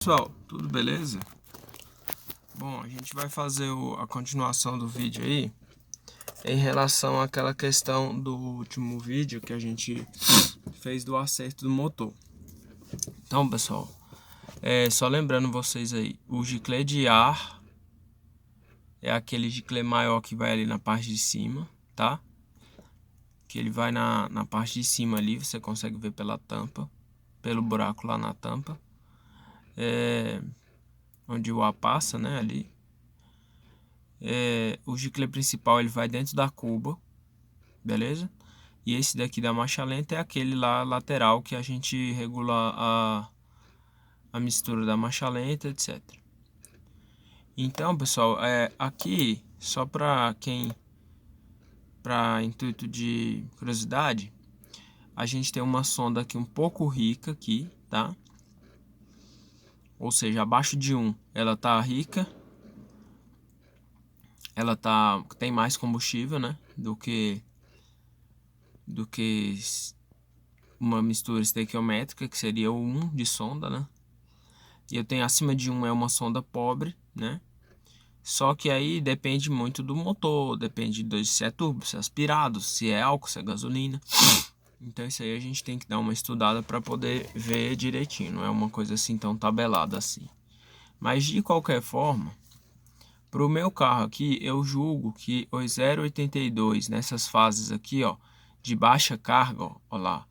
Pessoal, tudo beleza? Bom, a gente vai fazer a continuação do vídeo aí em relação àquela questão do último vídeo que a gente fez do acerto do motor. Então, pessoal, só lembrando vocês aí, o giclê de ar é aquele giclê maior que vai ali na parte de cima, tá? Que ele vai na parte de cima ali, você consegue ver pela tampa, pelo buraco lá na tampa. Onde o ar passa, né, ali. O giclê principal ele vai dentro da cuba, beleza? E esse daqui da marcha lenta é aquele lá lateral que a gente regula a mistura da marcha lenta, etc. Então, pessoal, aqui, só para intuito de curiosidade, a gente tem uma sonda aqui um pouco rica aqui, tá? Ou seja, abaixo de 1 ela tá rica, ela tem mais combustível, né, do que uma mistura estequiométrica, que seria o 1 de sonda, né? E eu tenho acima de 1 é uma sonda pobre, né? Só que aí depende muito do motor, depende se é turbo, se é aspirado, se é álcool, se é gasolina. Então isso aí a gente tem que dar uma estudada para poder ver direitinho, não é uma coisa assim tão tabelada assim. Mas de qualquer forma, para o meu carro aqui, eu julgo que os 0,82 nessas fases aqui, ó, de baixa carga, ó lá.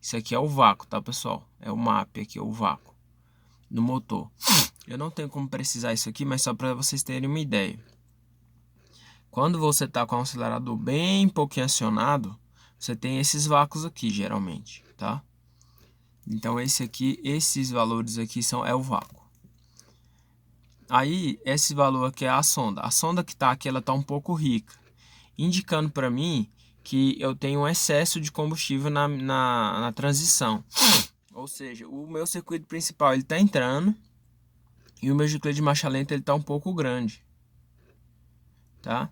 Isso aqui é o vácuo, tá, pessoal? É o MAP aqui, o vácuo no motor. Eu não tenho como precisar isso aqui, mas só para vocês terem uma ideia. Quando você tá com o acelerador bem pouquinho acionado, você tem esses vácuos aqui, geralmente, tá? Então esses valores aqui é o vácuo. Aí, esse valor aqui é a sonda. A sonda que tá aqui, ela tá um pouco rica, indicando para mim que eu tenho um excesso de combustível na transição. Ou seja, o meu circuito principal ele tá entrando e o meu giclê de marcha lenta ele tá um pouco grande, tá?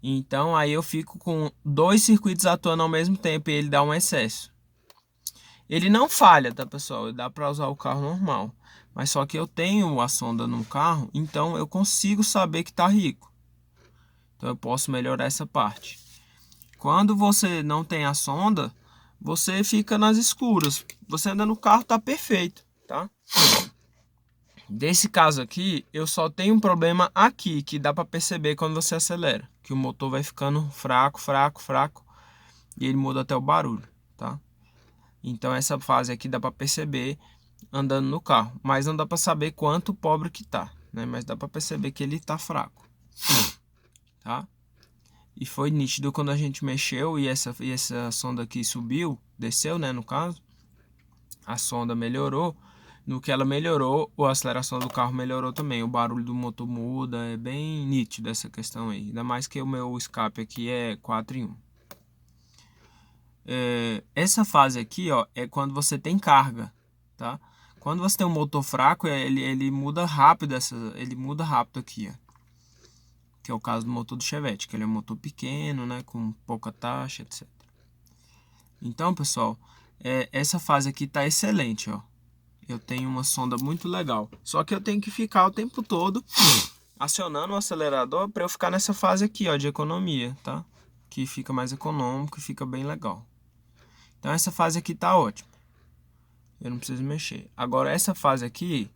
Então aí eu fico com dois circuitos atuando ao mesmo tempo e ele dá um excesso. Ele não falha, tá, pessoal? Dá para usar o carro normal. Mas só que eu tenho a sonda no carro, então eu consigo saber que tá rico. Então eu posso melhorar essa parte. Quando você não tem a sonda, você fica nas escuras. Você anda no carro, tá perfeito, tá? Desse caso aqui, eu só tenho um problema aqui, que dá para perceber quando você acelera. Que o motor vai ficando fraco, fraco, fraco. E ele muda até o barulho, tá? Então essa fase aqui dá para perceber andando no carro. Mas não dá para saber quanto pobre que tá, né? Mas dá para perceber que ele tá fraco, tá? E foi nítido quando a gente mexeu e essa sonda aqui subiu, desceu, né, no caso. A sonda melhorou. No que ela melhorou, a aceleração do carro melhorou também. O barulho do motor muda, é bem nítido essa questão aí. Ainda mais que o meu escape aqui é 4 em 1. Essa fase aqui, ó, é quando você tem carga, tá? Quando você tem um motor fraco, ele muda rápido ele muda rápido aqui, ó. Que é o caso do motor do Chevette, que ele é um motor pequeno, né, com pouca taxa, etc. Então, pessoal, essa fase aqui tá excelente, ó. Eu tenho uma sonda muito legal. Só que eu tenho que ficar o tempo todo acionando o acelerador para eu ficar nessa fase aqui, ó, de economia, tá? Que fica mais econômico e fica bem legal. Então essa fase aqui tá ótima. Eu não preciso mexer. Agora essa fase aqui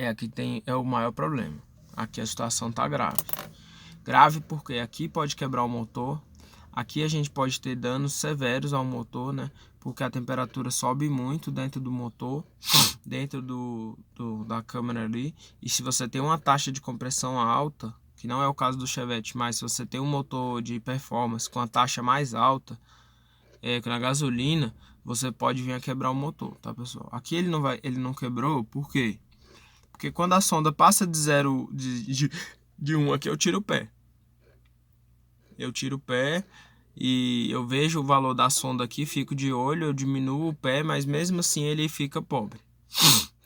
aqui é o maior problema. Aqui a situação tá grave. Grave porque aqui pode quebrar o motor. Aqui a gente pode ter danos severos ao motor, né? Porque a temperatura sobe muito dentro do motor, dentro da câmara ali. E se você tem uma taxa de compressão alta, que não é o caso do Chevette, mas se você tem um motor de performance com a taxa mais alta, na gasolina, você pode vir a quebrar o motor, tá, pessoal? Aqui ele não quebrou, por quê? Porque quando a sonda passa de 1 aqui, eu tiro o pé. Eu tiro o pé e eu vejo o valor da sonda aqui, fico de olho, eu diminuo o pé, mas mesmo assim ele fica pobre,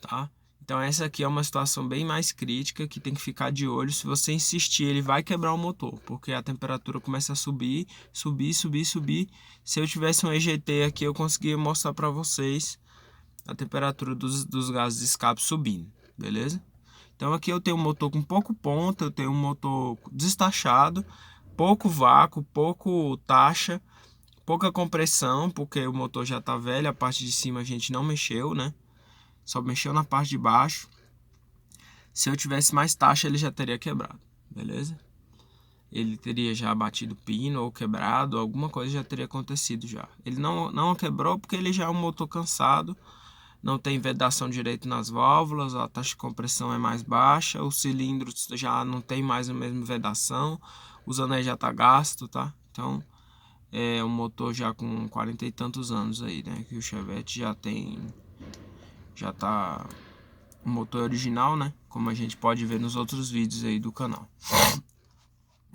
tá? Então essa aqui é uma situação bem mais crítica que tem que ficar de olho. Se você insistir, ele vai quebrar o motor, porque a temperatura começa a subir, subir, subir, subir. Se eu tivesse um EGT aqui, eu conseguia mostrar para vocês a temperatura dos gases de escape subindo, beleza? Então aqui eu tenho um motor com pouco ponta, eu tenho um motor destachado, pouco vácuo, pouco taxa, pouca compressão, porque o motor já tá velho, a parte de cima a gente não mexeu, né? Só mexeu na parte de baixo. Se eu tivesse mais taxa, ele já teria quebrado, beleza? Ele teria já batido pino ou quebrado, alguma coisa já teria acontecido já. Ele não quebrou porque ele já é um motor cansado, não tem vedação direito nas válvulas, a taxa de compressão é mais baixa, o cilindro já não tem mais a mesma vedação, os anéis já tá gasto, tá? Então é um motor já com 40 e tantos anos aí, né? Que o Chevette já tá o motor original, né? Como a gente pode ver nos outros vídeos aí do canal.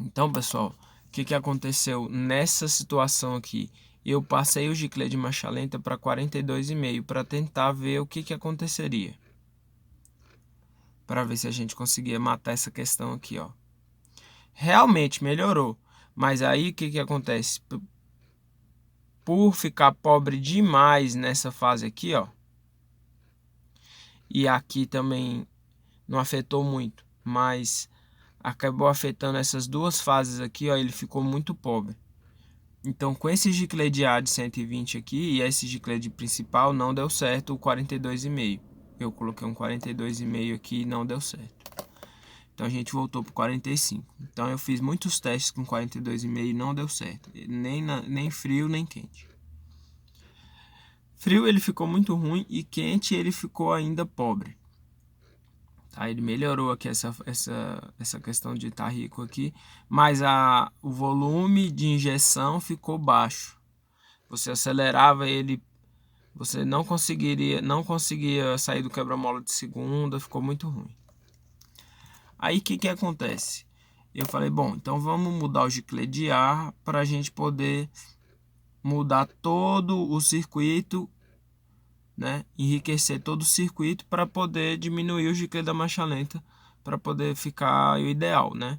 Então, pessoal, o que aconteceu nessa situação aqui? Eu passei o giclê de marcha lenta para 42,5 para tentar ver o que aconteceria. Para ver se a gente conseguia matar essa questão aqui, ó. Realmente melhorou, mas aí o que acontece? Por ficar pobre demais nessa fase aqui, ó. E aqui também não afetou muito, mas acabou afetando essas duas fases aqui, ó, ele ficou muito pobre. Então com esse giclê de A de 120 aqui e esse giclê de principal não deu certo o 42,5. Eu coloquei um 42,5 aqui e não deu certo. Então a gente voltou para 45. Então eu fiz muitos testes com 42,5 e não deu certo. Nem frio nem quente. Frio ele ficou muito ruim e quente ele ficou ainda pobre. Tá, ele melhorou aqui essa questão de estar rico aqui, mas o volume de injeção ficou baixo. Você acelerava ele, você não conseguia sair do quebra-mola de segunda, ficou muito ruim. Aí o que acontece? Eu falei, bom, então vamos mudar o giclê de ar para a gente poder mudar todo o circuito, né? Enriquecer todo o circuito para poder diminuir o giclê da marcha lenta, para poder ficar o ideal, né?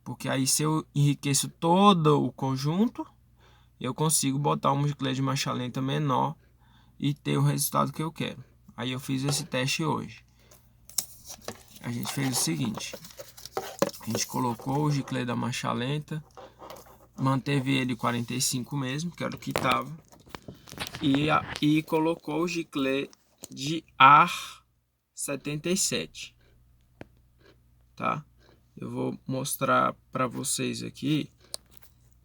Porque aí se eu enriqueço todo o conjunto, eu consigo botar um giclê de marcha lenta menor e ter o resultado que eu quero. Aí eu fiz esse teste hoje. A gente fez o seguinte: a gente colocou o giclê da marcha lenta, manteve ele 45 mesmo, que era o que estava, e colocou o giclê de ar 77, tá? Eu vou mostrar para vocês aqui.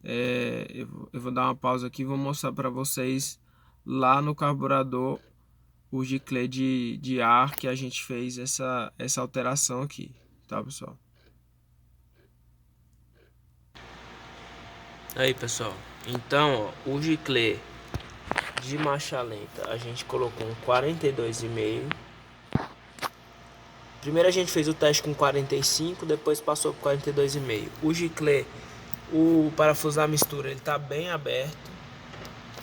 Eu vou dar uma pausa aqui e vou mostrar para vocês lá no carburador o giclê de ar que a gente fez essa alteração aqui, tá, pessoal? Aí, pessoal, então ó, o giclê de marcha lenta a gente colocou um 42,5. Primeiro a gente fez o teste com 45, depois passou para 42,5. O giclê, o parafuso da mistura, ele tá bem aberto.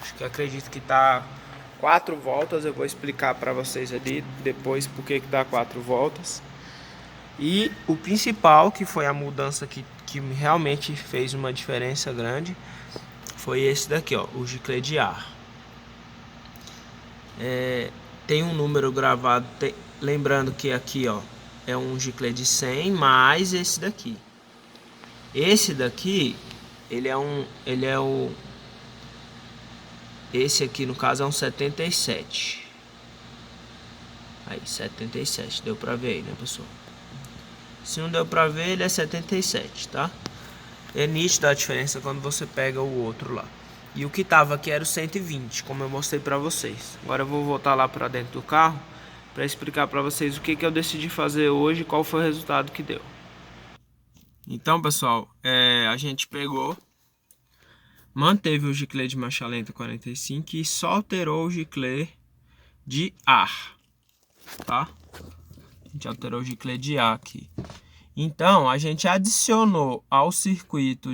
Acho que acredito que tá 4 voltas. Eu vou explicar para vocês ali depois por que dá 4 voltas. E o principal, que foi a mudança que realmente fez uma diferença grande, foi esse daqui, ó, o giclê de ar. Tem um número gravado, lembrando que aqui, ó, é um giclê de 100 mais esse daqui. Esse daqui, esse aqui no caso é um 77. Aí, 77, deu pra ver aí, né, pessoal? Se não deu pra ver, ele é 77, tá? É nítido a diferença quando você pega o outro lá. E o que tava aqui era o 120, como eu mostrei pra vocês. Agora eu vou voltar lá pra dentro do carro pra explicar pra vocês o que eu decidi fazer hoje e qual foi o resultado que deu. Então, pessoal, a gente pegou, manteve o giclê de marcha lenta 45 e só alterou o giclê de ar, tá? A gente alterou o giclê de ar aqui. Então, a gente adicionou ao circuito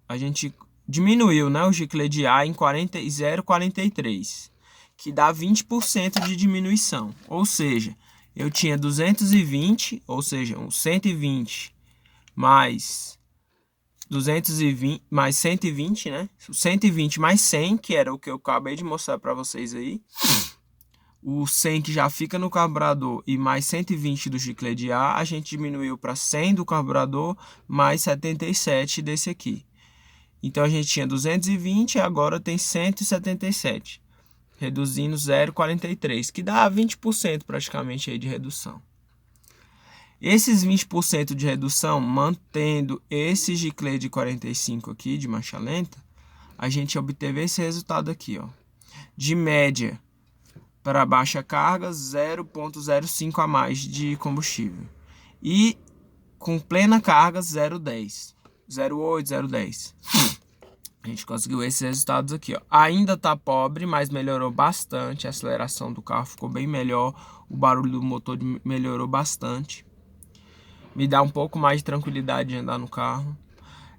a gente diminuiu, né, o giclê de ar em 0,43, que dá 20% de diminuição. Ou seja, eu tinha 220, ou seja, um 120 mais 220 mais 120, né? 120 mais 100, que era o que eu acabei de mostrar para vocês aí. O 100 que já fica no carburador e mais 120 do giclê de ar, a gente diminuiu para 100 do carburador mais 77 desse aqui. Então a gente tinha 220 e agora tem 177, reduzindo 0,43, que dá 20% praticamente aí de redução. Esses 20% de redução, mantendo esse giclê de 45 aqui, de marcha lenta, a gente obteve esse resultado aqui, ó. De média, para baixa carga, 0,05 a mais de combustível. E com plena carga, 0,10. 0,8, 0,10. A gente conseguiu esses resultados aqui, ó. Ainda tá pobre, mas melhorou bastante. A aceleração do carro ficou bem melhor. O barulho do motor melhorou bastante. Me dá um pouco mais de tranquilidade de andar no carro.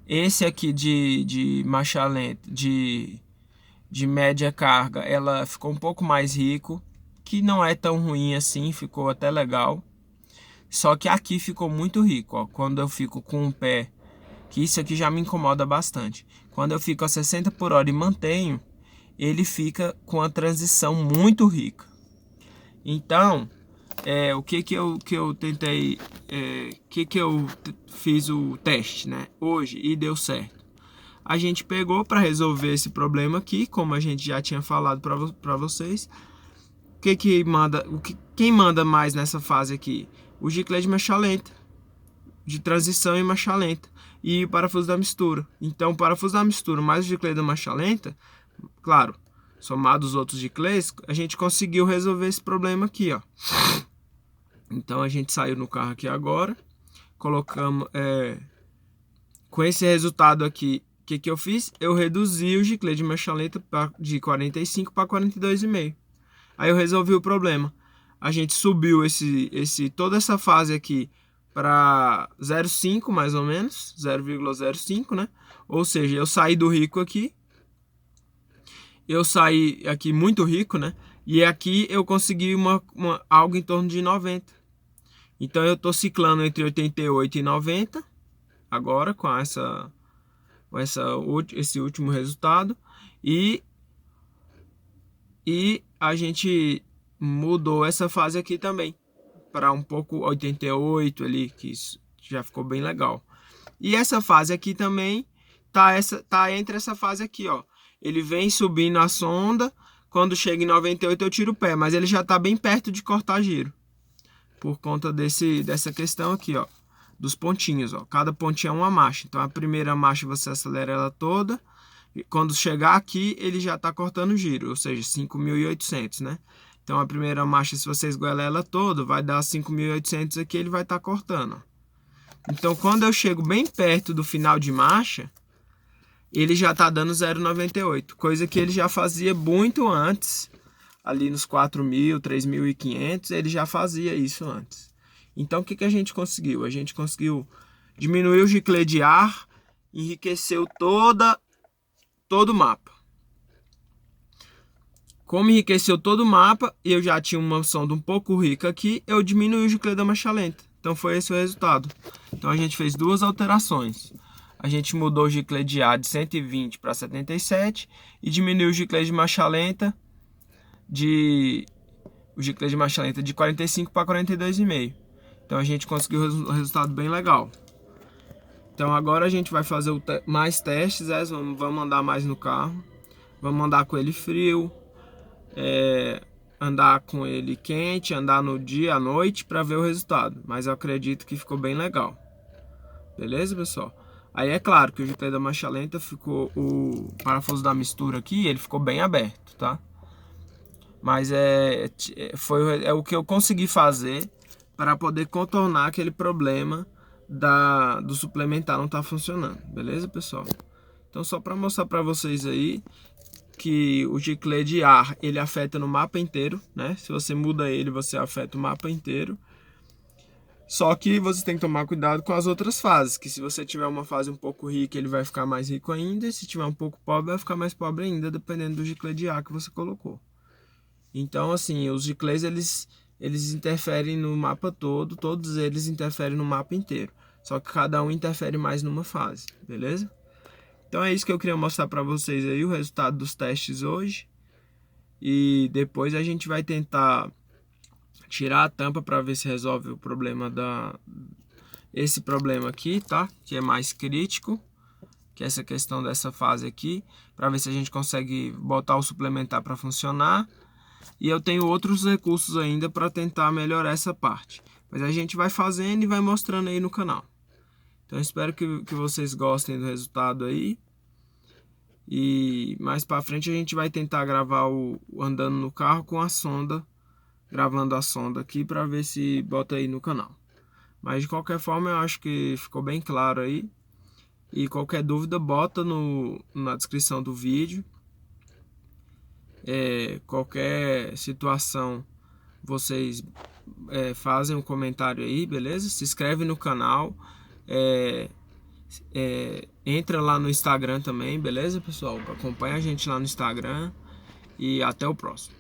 Esse aqui de marcha lenta, de média carga, ela ficou um pouco mais rico, que não é tão ruim assim, ficou até legal. Só que aqui ficou muito rico, ó. Quando eu fico com o pé, que isso aqui já me incomoda bastante. Quando eu fico a 60 por hora e mantenho, ele fica com a transição muito rica. Então, o que eu tentei, que eu fiz o teste, né, hoje e deu certo. A gente pegou para resolver esse problema aqui, como a gente já tinha falado para vocês. Quem manda mais nessa fase aqui? O giclê de marcha lenta, de transição e marcha lenta, e o parafuso da mistura. Então, o parafuso da mistura mais o giclê da marcha lenta, claro, somado os outros giclês, a gente conseguiu resolver esse problema aqui, ó. Então, a gente saiu no carro aqui agora, colocamos, com esse resultado aqui, o que eu fiz? Eu reduzi o giclê de marcha lenta de 45 para 42,5. Aí eu resolvi o problema. A gente subiu toda essa fase aqui para 0,5 mais ou menos, 0,05, né? Ou seja, eu saí do rico aqui. Eu saí aqui muito rico, né? E aqui eu consegui algo em torno de 90. Então eu tô ciclando entre 88 e 90 agora com esse último resultado. E a gente mudou essa fase aqui também para um pouco 88 ali, que isso já ficou bem legal. E essa fase aqui também tá entre essa fase aqui, ó. Ele vem subindo a sonda, quando chega em 98 eu tiro o pé, mas ele já tá bem perto de cortar giro. Por conta dessa questão aqui, ó, dos pontinhos, ó. Cada pontinho é uma marcha. Então a primeira marcha você acelera ela toda. E quando chegar aqui, ele já tá cortando giro, ou seja, 5.800, né? Então a primeira marcha, se você esgoelar ela toda, vai dar 5.800 aqui, ele vai estar cortando, ó. Então quando eu chego bem perto do final de marcha, ele já tá dando 0,98, coisa que ele já fazia muito antes, ali nos 4.000, 3.500, ele já fazia isso antes. Então o que a gente conseguiu? A gente conseguiu diminuir o giclê de ar, enriqueceu todo o mapa. Como enriqueceu todo o mapa e eu já tinha uma sonda um pouco rica aqui, eu diminui o giclê da marcha lenta. Então foi esse o resultado. Então a gente fez duas alterações. A gente mudou o giclê de ar de 120 para 77 e diminuiu o giclê de marcha lenta de 45 para 42,5. Então a gente conseguiu um resultado bem legal. Então agora a gente vai fazer mais testes, vamos andar mais no carro. Vamos andar com ele frio, andar com ele quente, andar no dia, à noite, para ver o resultado. Mas eu acredito que ficou bem legal. Beleza, pessoal? Aí é claro que o giclê da marcha lenta ficou, o parafuso da mistura aqui, ele ficou bem aberto, tá? Mas é o que eu consegui fazer para poder contornar aquele problema do suplementar não tá funcionando. Beleza, pessoal? Então só para mostrar para vocês aí que o giclê de ar, ele afeta no mapa inteiro, né? Se você muda ele, você afeta o mapa inteiro. Só que você tem que tomar cuidado com as outras fases, que se você tiver uma fase um pouco rica, ele vai ficar mais rico ainda, e se tiver um pouco pobre, vai ficar mais pobre ainda, dependendo do giclê de ar que você colocou. Então, assim, os giclês, eles interferem no mapa todo, todos eles interferem no mapa inteiro. só que cada um interfere mais numa fase, beleza? Então é isso que eu queria mostrar para vocês aí, o resultado dos testes hoje. E depois a gente vai tentar tirar a tampa para ver se resolve o problema esse problema aqui, tá? Que é mais crítico, que é essa questão dessa fase aqui, para ver se a gente consegue botar o suplementar para funcionar. E eu tenho outros recursos ainda para tentar melhorar essa parte. Mas a gente vai fazendo e vai mostrando aí no canal. Então espero que vocês gostem do resultado aí. E mais para frente a gente vai tentar gravar o andando no carro com a sonda, gravando a sonda aqui para ver se bota aí no canal. Mas de qualquer forma eu acho que ficou bem claro aí. E qualquer dúvida bota na descrição do vídeo. Qualquer situação vocês fazem um comentário aí, beleza? Se inscreve no canal. Entra lá no Instagram também, beleza, pessoal? Acompanha a gente lá no Instagram. E até o próximo.